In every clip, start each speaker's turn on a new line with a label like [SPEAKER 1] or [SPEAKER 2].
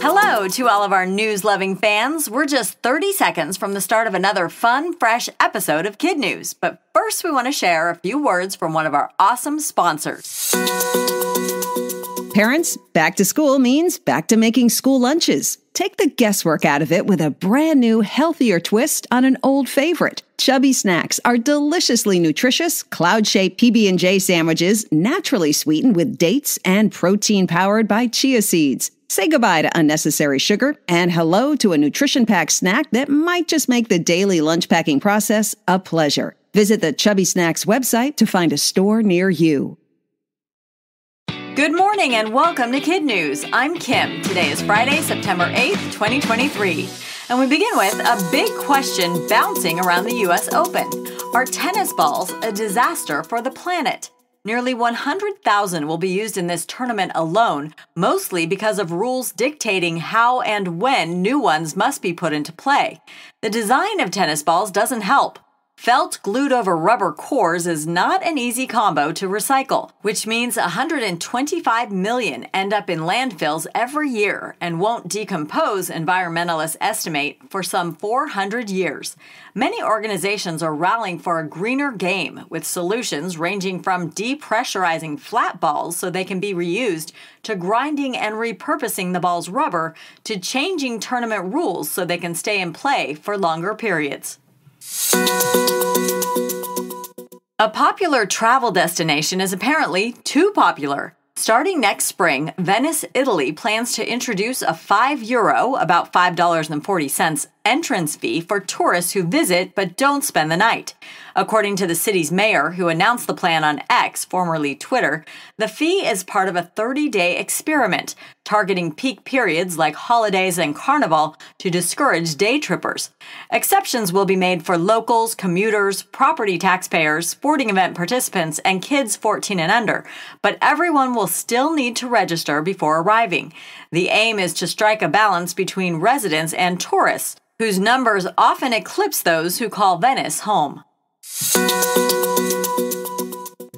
[SPEAKER 1] Hello to all of our news-loving fans. We're just 30 seconds from the start of another fun, fresh episode of KidNuz. But first, we want to share a few words from one of our awesome sponsors.
[SPEAKER 2] Parents, back to school means back to making school lunches. Take the guesswork out of it with a brand new, healthier twist on an old favorite. Chubby Snacks are deliciously nutritious, cloud-shaped PB&J sandwiches naturally sweetened with dates and protein powered by chia seeds. Say goodbye to unnecessary sugar and hello to a nutrition-packed snack that might just make the daily lunch packing process a pleasure. Visit the Chubby Snacks website to find a store near you.
[SPEAKER 1] Good morning and welcome to KidNuz. I'm Kim. Today is Friday, September 8th, 2023. And we begin with a big question bouncing around the U.S. Open. Are tennis balls a disaster for the planet? Nearly 100,000 will be used in this tournament alone, mostly because of rules dictating how and when new ones must be put into play. The design of tennis balls doesn't help. Felt glued over rubber cores is not an easy combo to recycle, which means 125 million end up in landfills every year and won't decompose, environmentalists estimate, for some 400 years. Many organizations are rallying for a greener game, with solutions ranging from depressurizing flat balls so they can be reused, to grinding and repurposing the ball's rubber, to changing tournament rules so they can stay in play for longer periods. A popular travel destination is apparently too popular. Starting next spring, Venice, Italy plans to introduce a €5, about $5.40, entrance fee for tourists who visit but don't spend the night. According to the city's mayor, who announced the plan on X, formerly Twitter, the fee is part of a 30-day experiment, targeting peak periods like holidays and carnival to discourage day trippers. Exceptions will be made for locals, commuters, property taxpayers, sporting event participants, and kids 14 and under, but everyone will still need to register before arriving. The aim is to strike a balance between residents and tourists, whose numbers often eclipse those who call Venice home.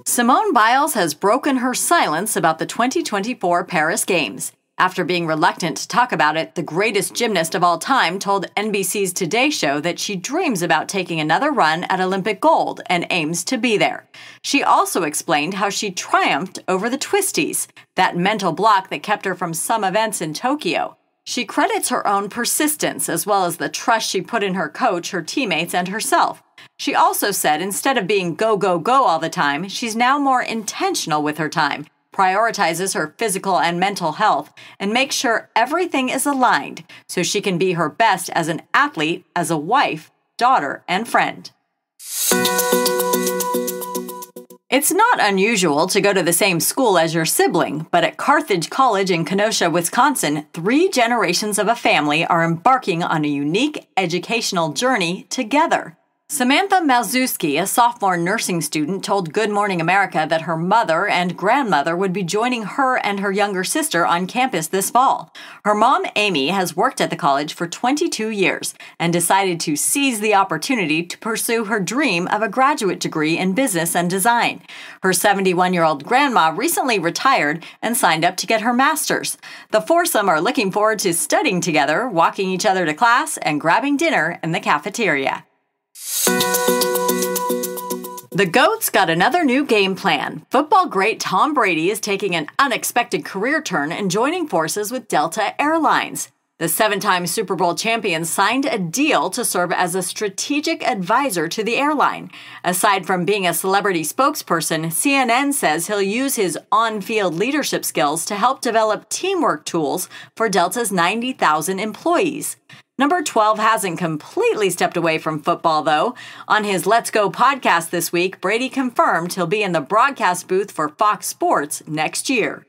[SPEAKER 1] Simone Biles has broken her silence about the 2024 Paris Games. After being reluctant to talk about it, the greatest gymnast of all time told NBC's Today Show that she dreams about taking another run at Olympic gold and aims to be there. She also explained how she triumphed over the twisties, that mental block that kept her from some events in Tokyo. She credits her own persistence as well as the trust she put in her coach, her teammates, and herself. She also said instead of being go, go, go all the time, she's now more intentional with her time, prioritizes her physical and mental health, and makes sure everything is aligned so she can be her best as an athlete, as a wife, daughter, and friend. It's not unusual to go to the same school as your sibling, but at Carthage College in Kenosha, Wisconsin, 3 generations of a family are embarking on a unique educational journey together. Samantha Malzewski, a sophomore nursing student, told Good Morning America that her mother and grandmother would be joining her and her younger sister on campus this fall. Her mom, Amy, has worked at the college for 22 years and decided to seize the opportunity to pursue her dream of a graduate degree in business and design. Her 71-year-old grandma recently retired and signed up to get her master's. The foursome are looking forward to studying together, walking each other to class, and grabbing dinner in the cafeteria. The GOAT's got another new game plan. Football great Tom Brady is taking an unexpected career turn and joining forces with Delta Airlines. The 7-time Super Bowl champion signed a deal to serve as a strategic advisor to the airline. Aside from being a celebrity spokesperson, CNN says he'll use his on-field leadership skills to help develop teamwork tools for Delta's 90,000 employees. Number 12 hasn't completely stepped away from football, though. On his Let's Go podcast this week, Brady confirmed he'll be in the broadcast booth for Fox Sports next year.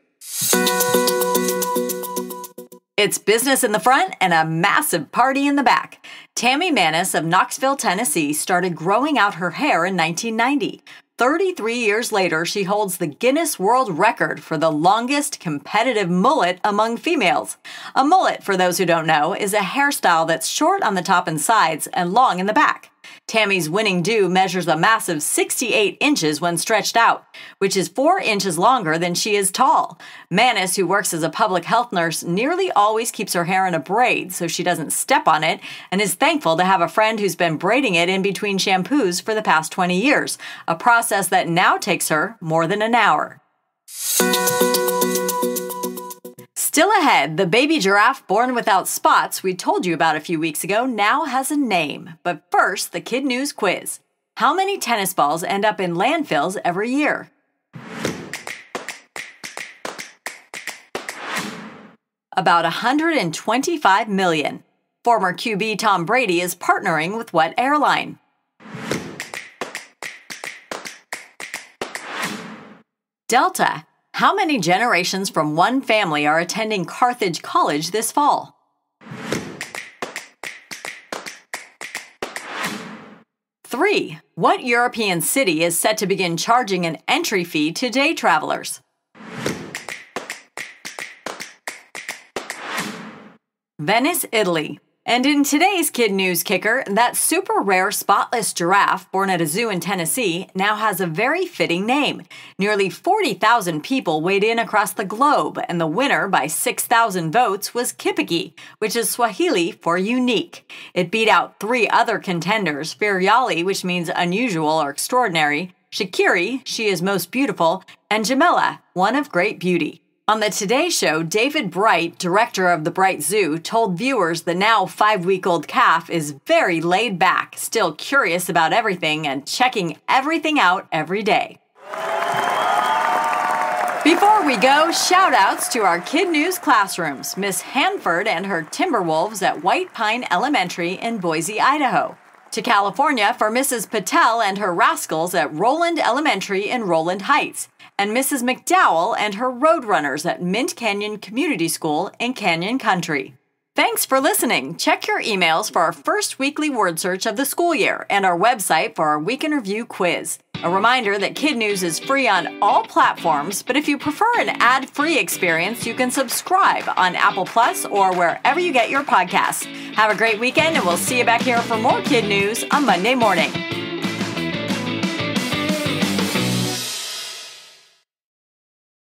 [SPEAKER 1] It's business in the front and a massive party in the back. Tammy Manis of Knoxville, Tennessee, started growing out her hair in 1990. 33 years later, she holds the Guinness World Record for the longest competitive mullet among females. A mullet, for those who don't know, is a hairstyle that's short on the top and sides and long in the back. Tammy's winning dew measures a massive 68 inches when stretched out, which is 4 inches longer than she is tall. Manis, who works as a public health nurse, nearly always keeps her hair in a braid so she doesn't step on it, and is thankful to have a friend who's been braiding it in between shampoos for the past 20 years, a process that now takes her more than an hour. Still ahead, the baby giraffe born without spots we told you about a few weeks ago now has a name. But first, the KidNuz quiz. How many tennis balls end up in landfills every year? About 125 million. Former QB Tom Brady is partnering with what airline? Delta. How many generations from one family are attending Carthage College this fall? 3. What European city is set to begin charging an entry fee to day travelers? Venice, Italy. And in today's KidNuz kicker, that super rare spotless giraffe born at a zoo in Tennessee now has a very fitting name. Nearly 40,000 people weighed in across the globe, and the winner by 6,000 votes was Kipiki, which is Swahili for unique. It beat out 3 other contenders, Firiali, which means unusual or extraordinary, Shakiri, she is most beautiful, and Jamila, one of great beauty. On the Today Show, David Bright, director of the Bright Zoo, told viewers the now 5-week-old calf is very laid back, still curious about everything and checking everything out every day. Before we go, shout-outs to our KidNuz classrooms, Miss Hanford and her Timberwolves at White Pine Elementary in Boise, Idaho. To California for Mrs. Patel and her Rascals at Roland Elementary in Roland Heights, and Mrs. McDowell and her Roadrunners at Mint Canyon Community School in Canyon Country. Thanks for listening. Check your emails for our first weekly word search of the school year and our website for our Week in Review quiz. A reminder that KidNuz is free on all platforms, but if you prefer an ad-free experience, you can subscribe on Apple Plus or wherever you get your podcasts. Have a great weekend, and we'll see you back here for more KidNuz on Monday morning.